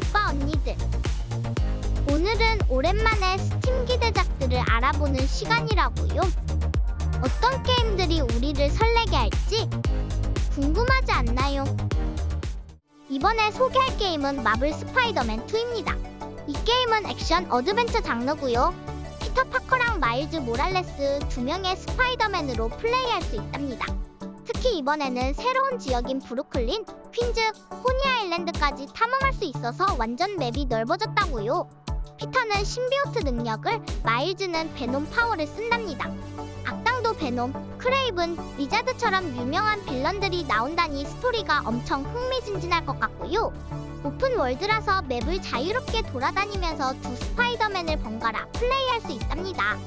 오빠 언니들, 오늘은 오랜만에 스팀 기대작들을 알아보는 시간이라고요. 어떤 게임들이 우리를 설레게 할지 궁금하지 않나요? 이번에 소개할 게임은 마블 스파이더맨 2입니다. 이 게임은 액션 어드벤처 장르고요. 피터 파커랑 마일즈 모랄레스 두 명의 스파이더맨으로 플레이할 수 있답니다. 특히 이번에는 새로운 지역인 브루클린, 퀸즈, 호니 아일랜드까지 탐험할 수 있어서 완전 맵이 넓어졌다고요. 피터는 신비오트 능력을, 마일즈는 베놈 파워를 쓴답니다. 악당도 베놈, 크레이븐, 리자드처럼 유명한 빌런들이 나온다니 스토리가 엄청 흥미진진할 것 같고요. 오픈 월드라서 맵을 자유롭게 돌아다니면서 두 스파이더맨을 번갈아 플레이할 수 있답니다.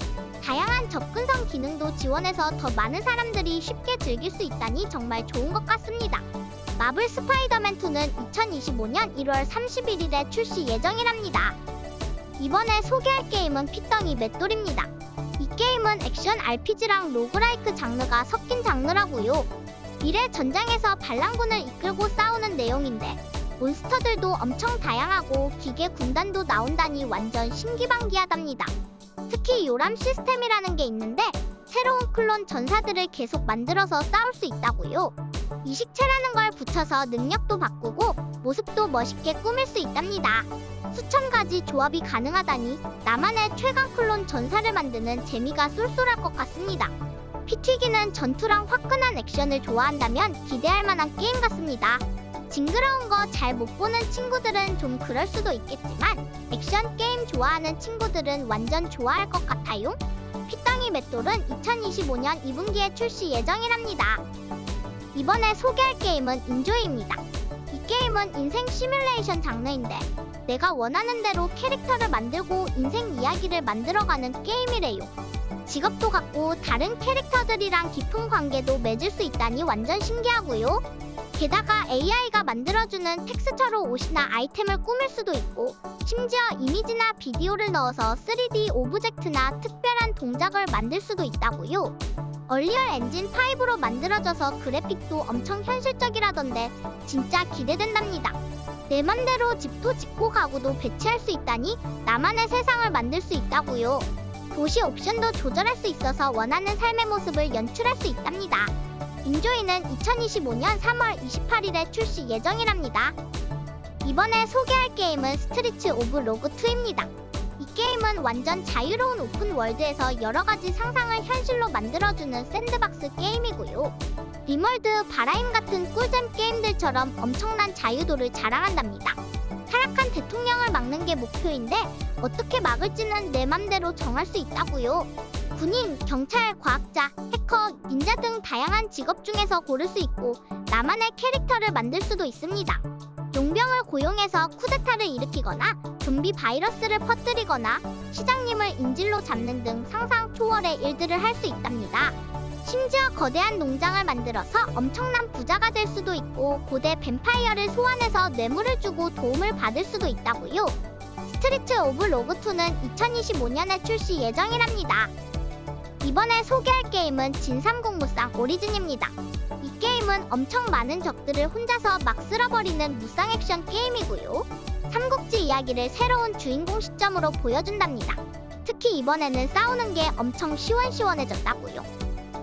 다양한 접근성 기능도 지원해서 더 많은 사람들이 쉽게 즐길 수 있다니 정말 좋은 것 같습니다. 마블 스파이더맨 2는 2025년 1월 31일에 출시 예정이랍니다. 이번에 소개할 게임은 피덩이 맷돌입니다. 이 게임은 액션 RPG랑 로그라이크 장르가 섞인 장르라고요. 미래 전장에서 반란군을 이끌고 싸우는 내용인데 몬스터들도 엄청 다양하고 기계 군단도 나온다니 완전 신기반기하답니다. 특히 요람 시스템이라는 게 있는데 새로운 클론 전사들을 계속 만들어서 싸울 수 있다고요. 이식체라는 걸 붙여서 능력도 바꾸고 모습도 멋있게 꾸밀 수 있답니다. 수천 가지 조합이 가능하다니 나만의 최강 클론 전사를 만드는 재미가 쏠쏠할 것 같습니다. 피튀기는 전투랑 화끈한 액션을 좋아한다면 기대할 만한 게임 같습니다. 징그러운 거 잘 못 보는 친구들은 좀 그럴 수도 있겠지만 액션 게임 좋아하는 친구들은 완전 좋아할 것 같아요. 피덩이 맷돌은 2025년 2분기에 출시 예정이랍니다. 이번에 소개할 게임은 인조이입니다. 이 게임은 인생 시뮬레이션 장르인데 내가 원하는 대로 캐릭터를 만들고 인생 이야기를 만들어가는 게임이래요. 직업도 갖고 다른 캐릭터들이랑 깊은 관계도 맺을 수 있다니 완전 신기하고요. 게다가 AI가 만들어주는 텍스처로 옷이나 아이템을 꾸밀 수도 있고 심지어 이미지나 비디오를 넣어서 3D 오브젝트나 특별한 동작을 만들 수도 있다고요. 얼리얼 엔진 5로 만들어져서 그래픽도 엄청 현실적이라던데 진짜 기대된답니다. 내 맘대로 집도 짓고 가구도 배치할 수 있다니 나만의 세상을 만들 수 있다고요. 도시 옵션도 조절할 수 있어서 원하는 삶의 모습을 연출할 수 있답니다. 인조이는 2025년 3월 28일에 출시 예정이랍니다. 이번에 소개할 게임은 스트리트 오브 로그 2입니다. 이 게임은 완전 자유로운 오픈 월드에서 여러가지 상상을 현실로 만들어주는 샌드박스 게임이고요. 리멀드, 바라임 같은 꿀잼 게임들처럼 엄청난 자유도를 자랑한답니다. 타락한 대통령을 막는 게 목표인데 어떻게 막을지는 내 맘대로 정할 수 있다고요. 군인, 경찰, 과학자, 해커, 닌자 등 다양한 직업 중에서 고를 수 있고 나만의 캐릭터를 만들 수도 있습니다. 용병을 고용해서 쿠데타를 일으키거나 좀비 바이러스를 퍼뜨리거나 시장님을 인질로 잡는 등 상상 초월의 일들을 할 수 있답니다. 심지어 거대한 농장을 만들어서 엄청난 부자가 될 수도 있고 고대 뱀파이어를 소환해서 뇌물을 주고 도움을 받을 수도 있다고요. 스트리트 오브 로그 2는 2025년에 출시 예정이랍니다. 이번에 소개할 게임은 진삼국무쌍 오리진입니다. 이 게임은 엄청 많은 적들을 혼자서 막 쓸어버리는 무쌍 액션 게임이고요. 삼국지 이야기를 새로운 주인공 시점으로 보여준답니다. 특히 이번에는 싸우는 게 엄청 시원시원해졌다고요.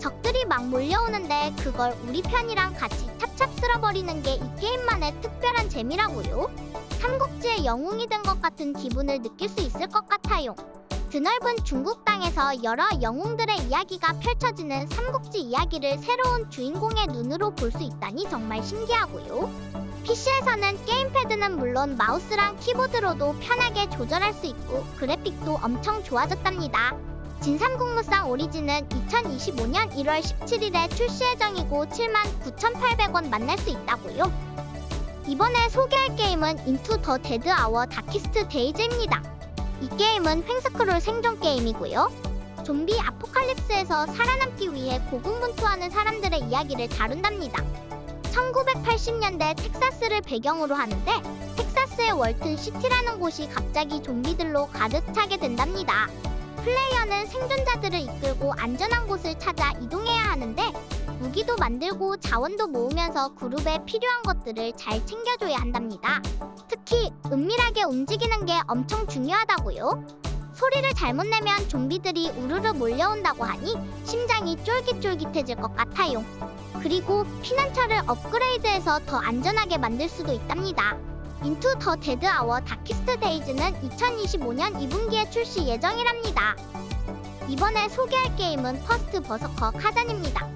적들이 막 몰려오는데 그걸 우리 편이랑 같이 찹찹 쓸어버리는 게 이 게임만의 특별한 재미라고요. 삼국지의 영웅이 된 것 같은 기분을 느낄 수 있을 것 같아요. 드넓은 중국 땅에서 여러 영웅들의 이야기가 펼쳐지는 삼국지 이야기를 새로운 주인공의 눈으로 볼 수 있다니 정말 신기하고요. PC에서는 게임패드는 물론 마우스랑 키보드로도 편하게 조절할 수 있고 그래픽도 엄청 좋아졌답니다. 진삼국무쌍 오리진은 2025년 1월 17일에 출시 예정이고 79,800원 만날 수 있다고요. 이번에 소개할 게임은 인투 더 데드 아워 다키스트 데이즈입니다. 이 게임은 횡스크롤 생존 게임이고요. 좀비 아포칼립스에서 살아남기 위해 고군분투하는 사람들의 이야기를 다룬답니다. 1980년대 텍사스를 배경으로 하는데 텍사스의 월튼 시티라는 곳이 갑자기 좀비들로 가득 차게 된답니다. 플레이어는 생존자들을 이끌고 안전한 곳을 찾아 이동해야 하는데 무기도 만들고 자원도 모으면서 그룹에 필요한 것들을 잘 챙겨줘야 한답니다. 특히 은밀하게 움직이는 게 엄청 중요하다고요. 소리를 잘못 내면 좀비들이 우르르 몰려온다고 하니 심장이 쫄깃쫄깃해질 것 같아요. 그리고 피난처를 업그레이드해서 더 안전하게 만들 수도 있답니다. 인투 더 데드 아워 다키스트 데이즈는 2025년 2분기에 출시 예정이랍니다. 이번에 소개할 게임은 퍼스트 버서커 카잔입니다.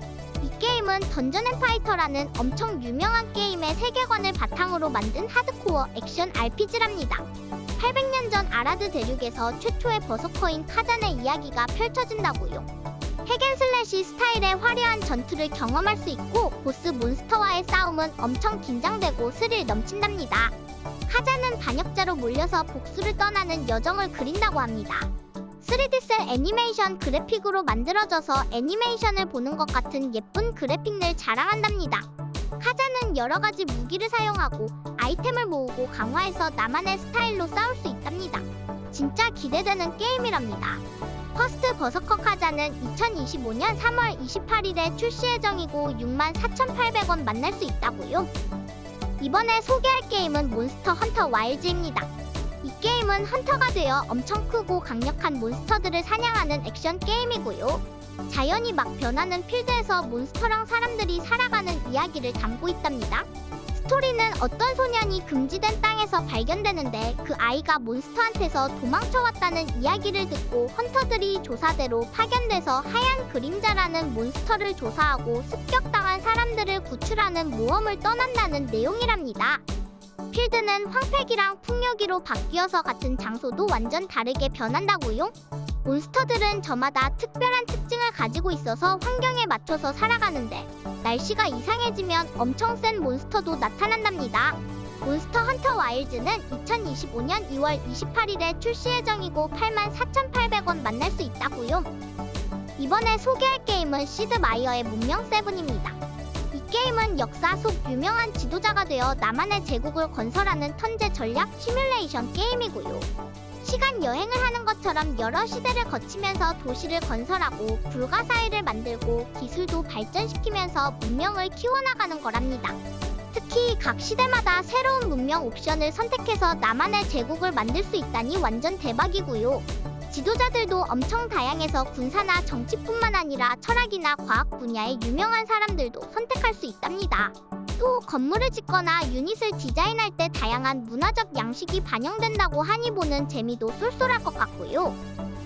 이 게임은 던전 앤 파이터라는 엄청 유명한 게임의 세계관을 바탕으로 만든 하드코어 액션 RPG랍니다. 800년 전 아라드 대륙에서 최초의 버서커인 카잔의 이야기가 펼쳐진다고요. 핵앤슬래시 스타일의 화려한 전투를 경험할 수 있고 보스 몬스터와의 싸움은 엄청 긴장되고 스릴 넘친답니다. 카잔은 반역자로 몰려서 복수를 떠나는 여정을 그린다고 합니다. 3D셀 애니메이션 그래픽으로 만들어져서 애니메이션을 보는 것 같은 예쁜 그래픽을 자랑한답니다. 카잔은 여러가지 무기를 사용하고 아이템을 모으고 강화해서 나만의 스타일로 싸울 수 있답니다. 진짜 기대되는 게임이랍니다. 퍼스트 버서커 카잔은 2025년 3월 28일에 출시 예정이고 64,800원 만날 수 있다고요. 이번에 소개할 게임은 몬스터 헌터 와일즈입니다. 이 게임은 헌터가 되어 엄청 크고 강력한 몬스터들을 사냥하는 액션 게임이고요. 자연이 막 변하는 필드에서 몬스터랑 사람들이 살아가는 이야기를 담고 있답니다. 스토리는 어떤 소년이 금지된 땅에서 발견되는데 그 아이가 몬스터한테서 도망쳐왔다는 이야기를 듣고 헌터들이 조사대로 파견돼서 하얀 그림자라는 몬스터를 조사하고 습격당한 사람들을 구출하는 모험을 떠난다는 내용이랍니다. 필드는 황폐기랑 풍요기로 바뀌어서 같은 장소도 완전 다르게 변한다고요? 몬스터들은 저마다 특별한 특징을 가지고 있어서 환경에 맞춰서 살아가는데 날씨가 이상해지면 엄청 센 몬스터도 나타난답니다. 몬스터 헌터 와일즈는 2025년 2월 28일에 출시 예정이고 84,800원 만날 수 있다고요. 이번에 소개할 게임은 시드 마이어의 문명 7입니다. 이 게임은 역사 속 유명한 지도자가 되어 나만의 제국을 건설하는 턴제 전략 시뮬레이션 게임이고요. 시간 여행을 하는 것처럼 여러 시대를 거치면서 도시를 건설하고 불가사의를 만들고 기술도 발전시키면서 문명을 키워나가는 거랍니다. 특히 각 시대마다 새로운 문명 옵션을 선택해서 나만의 제국을 만들 수 있다니 완전 대박이고요. 지도자들도 엄청 다양해서 군사나 정치뿐만 아니라 철학이나 과학 분야의 유명한 사람들도 선택할 수 있답니다. 또 건물을 짓거나 유닛을 디자인할 때 다양한 문화적 양식이 반영된다고 하니 보는 재미도 쏠쏠할 것 같고요.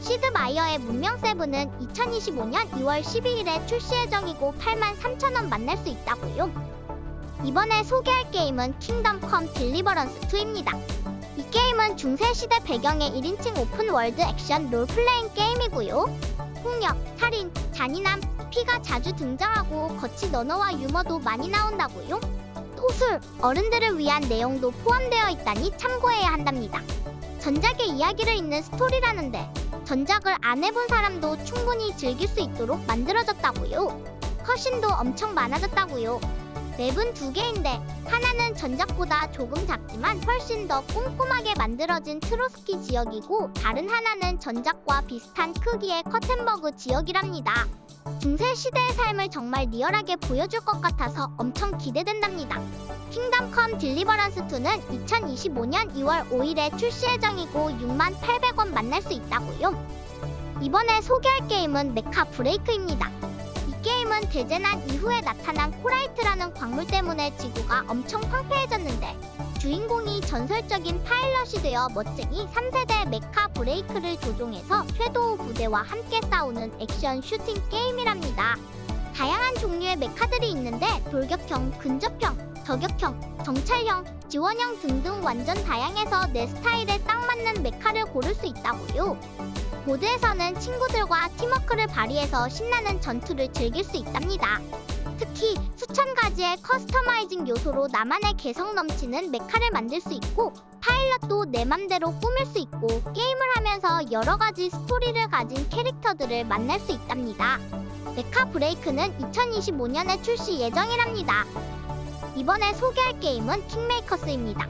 시드 마이어의 문명 7은 2025년 2월 12일에 출시 예정이고 83,000원 만날 수 있다고요. 이번에 소개할 게임은 킹덤 컴 딜리버런스 2입니다. 이 게임은 중세시대 배경의 1인칭 오픈월드 액션 롤플레잉 게임이고요. 폭력, 살인, 잔인함, 피가 자주 등장하고 거친 언어와 유머도 많이 나온다고요. 또 술, 어른들을 위한 내용도 포함되어 있다니 참고해야 한답니다. 전작의 이야기를 잇는 스토리라는데 전작을 안 해본 사람도 충분히 즐길 수 있도록 만들어졌다고요. 컷신도 엄청 많아졌다고요. 맵은 2개인데 하나는 전작보다 조금 작지만 훨씬 더 꼼꼼하게 만들어진 트로스키 지역이고 다른 하나는 전작과 비슷한 크기의 커텐버그 지역이랍니다. 중세시대의 삶을 정말 리얼하게 보여줄 것 같아서 엄청 기대된답니다. 킹덤 컴 딜리버런스 2는 2025년 2월 5일에 출시 예정이고 68,000원 만날 수 있다고요. 이번에 소개할 게임은 메카 브레이크입니다. 이 게임은 대재난 이후에 나타난 코라이트라는 광물 때문에 지구가 엄청 황폐해졌는데 주인공이 전설적인 파일럿이 되어 멋쟁이 3세대 메카 브레이크를 조종해서 섀도우 부대와 함께 싸우는 액션 슈팅 게임이랍니다. 다양한 종류의 메카들이 있는데 돌격형, 근접형, 저격형, 정찰형, 지원형 등등 완전 다양해서 내 스타일에 딱 맞는 메카를 고를 수 있다고요. 모드에서는 친구들과 팀워크를 발휘해서 신나는 전투를 즐길 수 있답니다. 특히 수천 가지의 커스터마이징 요소로 나만의 개성 넘치는 메카를 만들 수 있고 파일럿도 내 맘대로 꾸밀 수 있고 게임을 하면서 여러 가지 스토리를 가진 캐릭터들을 만날 수 있답니다. 메카 브레이크는 2025년에 출시 예정이랍니다. 이번에 소개할 게임은 킹메이커스입니다.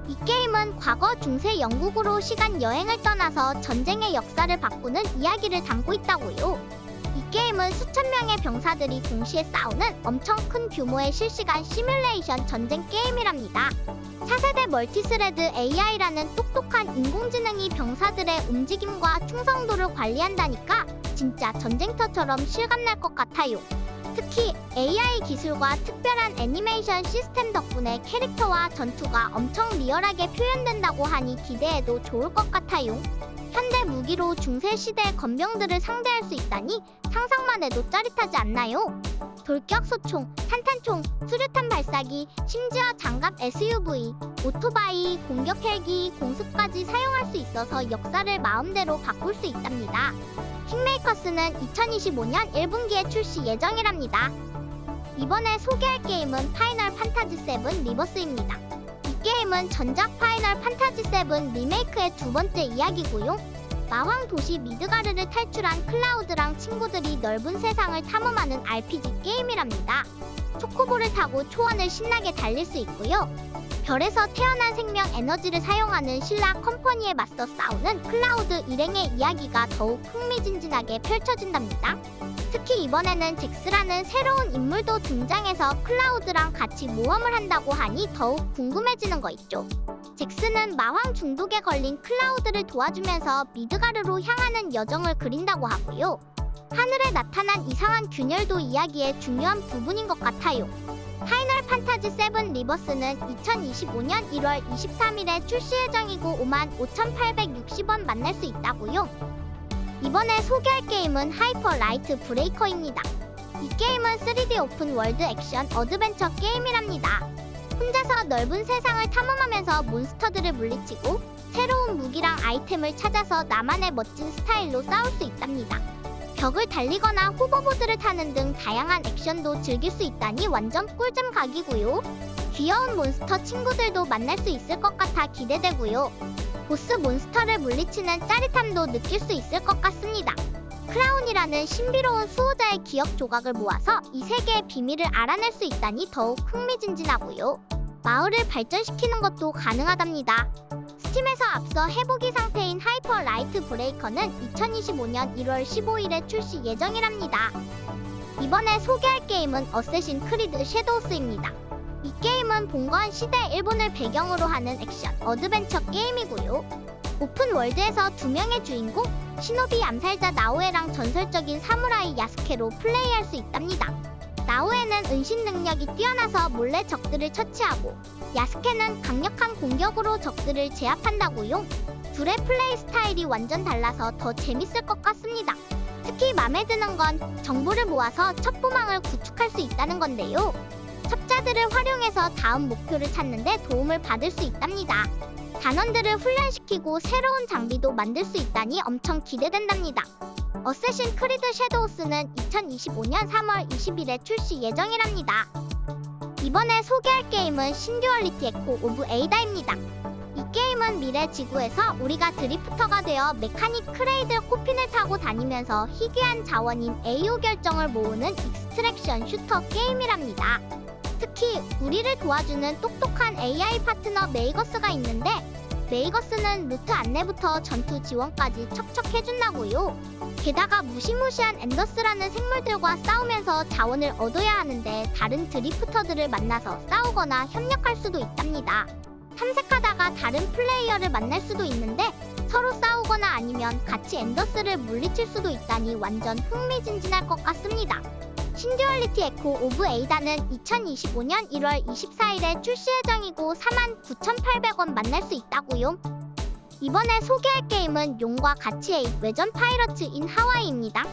이 게임은 과거 중세 영국으로 시간 여행을 떠나서 전쟁의 역사를 바꾸는 이야기를 담고 있다고요. 이 게임은 수천 명의 병사들이 동시에 싸우는 엄청 큰 규모의 실시간 시뮬레이션 전쟁 게임이랍니다. 차세대 멀티스레드 AI라는 똑똑한 인공지능이 병사들의 움직임과 충성도를 관리한다니까 진짜 전쟁터처럼 실감날 것 같아요. 특히 AI 기술과 특별한 애니메이션 시스템 덕분에 캐릭터와 전투가 엄청 리얼하게 표현된다고 하니 기대해도 좋을 것 같아요. 현대 무기로 중세시대 건병들을 상대할 수 있다니 상상만 해도 짜릿하지 않나요? 돌격소총, 탄탄총, 수류탄 발사기, 심지어 장갑 SUV, 오토바이, 공격 헬기, 공습까지 사용할 수 있어서 역사를 마음대로 바꿀 수 있답니다. 킹메이커스는 2025년 1분기에 출시 예정이랍니다. 이번에 소개할 게임은 파이널 판타지 7 리버스입니다. 이 게임은 전작 파이널 판타지 7 리메이크의 두 번째 이야기고요. 마왕 도시 미드가르를 탈출한 클라우드랑 친구들이 넓은 세상을 탐험하는 RPG 게임이랍니다. 초코볼을 타고 초원을 신나게 달릴 수 있고요. 별에서 태어난 생명 에너지를 사용하는 신라 컴퍼니에 맞서 싸우는 클라우드 일행의 이야기가 더욱 흥미진진하게 펼쳐진답니다. 특히 이번에는 잭스라는 새로운 인물도 등장해서 클라우드랑 같이 모험을 한다고 하니 더욱 궁금해지는 거 있죠. 잭스는 마왕 중독에 걸린 클라우드를 도와주면서 미드가르로 향하는 여정을 그린다고 하고요. 하늘에 나타난 이상한 균열도 이야기의 중요한 부분인 것 같아요. 파이널 판타지 7 리버스는 2025년 1월 23일에 출시 예정이고 55,860원 만날 수 있다고요. 이번에 소개할 게임은 하이퍼 라이트 브레이커입니다. 이 게임은 3D 오픈 월드 액션 어드벤처 게임이랍니다. 혼자서 넓은 세상을 탐험하면서 몬스터들을 물리치고 새로운 무기랑 아이템을 찾아서 나만의 멋진 스타일로 싸울 수 있답니다. 벽을 달리거나 호버보드를 타는 등 다양한 액션도 즐길 수 있다니 완전 꿀잼 각이고요. 귀여운 몬스터 친구들도 만날 수 있을 것 같아 기대되고요. 보스 몬스터를 물리치는 짜릿함도 느낄 수 있을 것 같습니다. 크라운이라는 신비로운 수호자의 기억 조각을 모아서 이 세계의 비밀을 알아낼 수 있다니 더욱 흥미진진하고요. 마을을 발전시키는 것도 가능하답니다. 스팀에서 앞서 해보기 상태인 하이퍼 라이트 브레이커는 2025년 1월 15일에 출시 예정이랍니다. 이번에 소개할 게임은 어쌔신 크리드 섀도우스입니다. 이 게임은 봉건 시대 일본을 배경으로 하는 액션 어드벤처 게임이고요. 오픈 월드에서 두 명의 주인공 시노비 암살자 나오에랑 전설적인 사무라이 야스케로 플레이할 수 있답니다. 나오에는 은신 능력이 뛰어나서 몰래 적들을 처치하고 야스케는 강력한 공격으로 적들을 제압한다고요. 둘의 플레이 스타일이 완전 달라서 더 재밌을 것 같습니다. 특히 맘에 드는 건 정보를 모아서 첩보망을 구축할 수 있다는 건데요. 첩자들을 활용해서 다음 목표를 찾는 데 도움을 받을 수 있답니다. 단원들을 훈련시키고 새로운 장비도 만들 수 있다니 엄청 기대된답니다. 어쌔신 크리드 섀도우스는 2025년 3월 20일에 출시 예정이랍니다. 이번에 소개할 게임은 신듀얼리티 에코 오브 에이다입니다. 이 게임은 미래 지구에서 우리가 드리프터가 되어 메카닉 크레이들 코핀을 타고 다니면서 희귀한 자원인 에이오 결정을 모으는 익스트랙션 슈터 게임이랍니다. 특히 우리를 도와주는 똑똑한 AI 파트너 메이거스가 있는데 메이거스는 루트 안내부터 전투 지원까지 척척 해준다고요. 게다가 무시무시한 엔더스라는 생물들과 싸우면서 자원을 얻어야 하는데 다른 드리프터들을 만나서 싸우거나 협력할 수도 있답니다. 탐색하다가 다른 플레이어를 만날 수도 있는데 서로 싸우거나 아니면 같이 엔더스를 물리칠 수도 있다니 완전 흥미진진할 것 같습니다. 신듀얼리티 에코 오브 에이다는 2025년 1월 24일에 출시 예정이고 49,800원 만날 수 있다고요. 이번에 소개할 게임은 용과 가치의 외전 파이러츠 인 하와이입니다.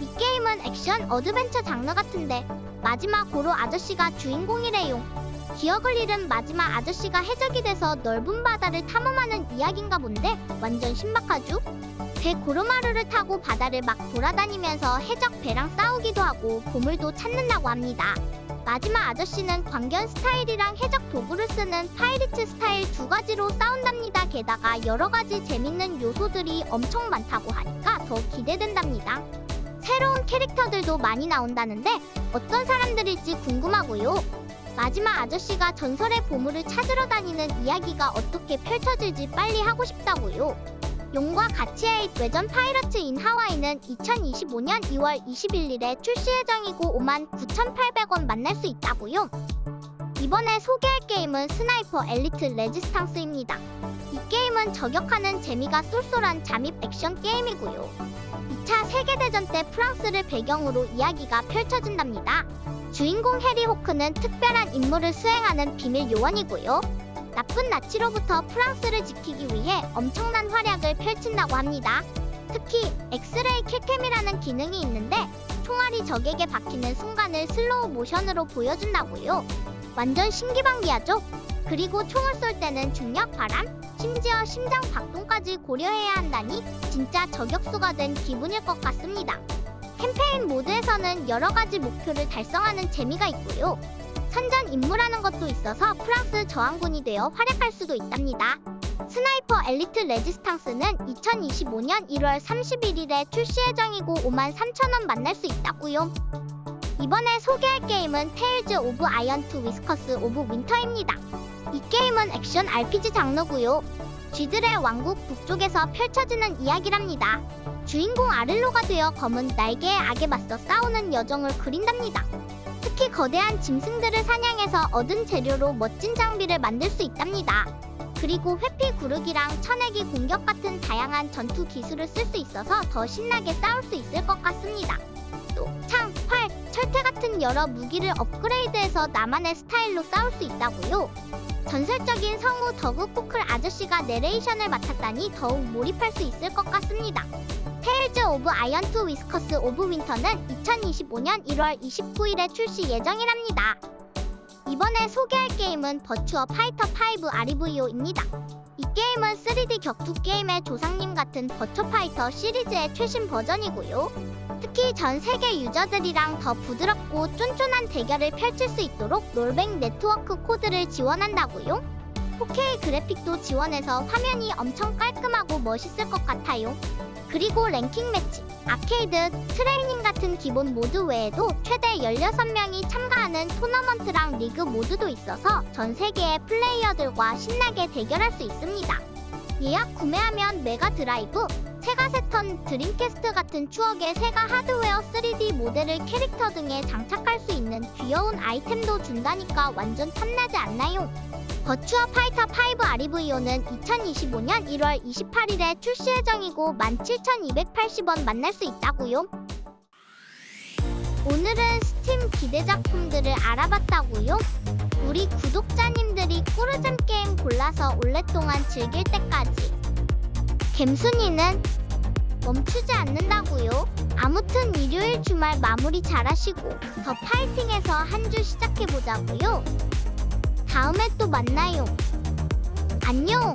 이 게임은 액션 어드벤처 장르 같은데 마지막 고로 아저씨가 주인공이래요. 기억을 잃은 마지막 아저씨가 해적이 돼서 넓은 바다를 탐험하는 이야기인가 본데 완전 신박하죠? 배 고르마루를 타고 바다를 막 돌아다니면서 해적 배랑 싸우기도 하고 보물도 찾는다고 합니다. 마지막 아저씨는 광견 스타일이랑 해적 도구를 쓰는 파이리츠 스타일 두 가지로 싸운답니다. 게다가 여러 가지 재밌는 요소들이 엄청 많다고 하니까 더 기대된답니다. 새로운 캐릭터들도 많이 나온다는데 어떤 사람들일지 궁금하고요. 마지막 아저씨가 전설의 보물을 찾으러 다니는 이야기가 어떻게 펼쳐질지 빨리 하고 싶다고요. 용과 가치의 외전 파이러츠 인 하와이는 2025년 2월 21일에 출시 예정이고 59,800원 만날 수 있다고요. 이번에 소개할 게임은 스나이퍼 엘리트 레지스탕스입니다. 이 게임은 저격하는 재미가 쏠쏠한 잠입 액션 게임이고요. 2차 세계대전 때 프랑스를 배경으로 이야기가 펼쳐진답니다. 주인공 해리 호크는 특별한 임무를 수행하는 비밀 요원이고요. 나쁜 나치로부터 프랑스를 지키기 위해 엄청난 활약을 펼친다고 합니다. 특히 엑스레이 킬캠이라는 기능이 있는데 총알이 적에게 박히는 순간을 슬로우 모션으로 보여준다고요. 완전 신기방기하죠? 그리고 총을 쏠 때는 중력, 바람, 심지어 심장 박동까지 고려해야 한다니 진짜 저격수가 된 기분일 것 같습니다. 캠페인 모드에서는 여러 가지 목표를 달성하는 재미가 있고요. 선전 임무라는 것도 있어서 프랑스 저항군이 되어 활약할 수도 있답니다. 스나이퍼 엘리트 레지스탕스는 2025년 1월 31일에 출시 예정이고 53,000원 만날 수 있다고요. 이번에 소개할 게임은 테일즈 오브 아이언 2 위스커스 오브 윈터입니다. 이 게임은 액션 RPG 장르고요. 쥐들의 왕국 북쪽에서 펼쳐지는 이야기랍니다. 주인공 아를로가 되어 검은 날개의 악에 맞서 싸우는 여정을 그린답니다. 특히 거대한 짐승들을 사냥해서 얻은 재료로 멋진 장비를 만들 수 있답니다. 그리고 회피 구르기랑 천내기 공격 같은 다양한 전투 기술을 쓸 수 있어서 더 신나게 싸울 수 있을 것 같습니다. 또 창, 활, 철퇴 같은 여러 무기를 업그레이드해서 나만의 스타일로 싸울 수 있다고요. 전설적인 성우 더그 코클 아저씨가 내레이션을 맡았다니 더욱 몰입할 수 있을 것 같습니다. 테일즈 오브 아이언 2 위스커스 오브 윈터는 2025년 1월 29일에 출시 예정이랍니다. 이번에 소개할 게임은 버추어 파이터 5 REVO입니다. 이 게임은 3D 격투 게임의 조상님 같은 버추어 파이터 시리즈의 최신 버전이고요. 특히 전 세계 유저들이랑 더 부드럽고 쫀쫀한 대결을 펼칠 수 있도록 롤백 네트워크 코드를 지원한다고요. 4K 그래픽도 지원해서 화면이 엄청 깔끔하고 멋있을 것 같아요. 그리고 랭킹 매치, 아케이드, 트레이닝 같은 기본 모드 외에도 최대 16명이 참가하는 토너먼트랑 리그 모드도 있어서 전 세계의 플레이어들과 신나게 대결할 수 있습니다. 예약 구매하면 메가 드라이브, 세가 세턴, 드림캐스트 같은 추억의 세가 하드웨어 3D 모델을 캐릭터 등에 장착할 수 있는 귀여운 아이템도 준다니까 완전 탐나지 않나요? 버추어 파이터 5 REVO는 2025년 1월 28일에 출시 예정이고 17,280원 만날 수 있다고요. 오늘은 스팀 기대작품들을 알아봤다고요. 우리 구독자님들이 꿀잼 게임 골라서 오랫동안 즐길 때까지 갬순이는 멈추지 않는다고요. 아무튼 일요일 주말 마무리 잘하시고 더 파이팅해서 한 주 시작해보자고요. 다음에 또 만나요. 안녕.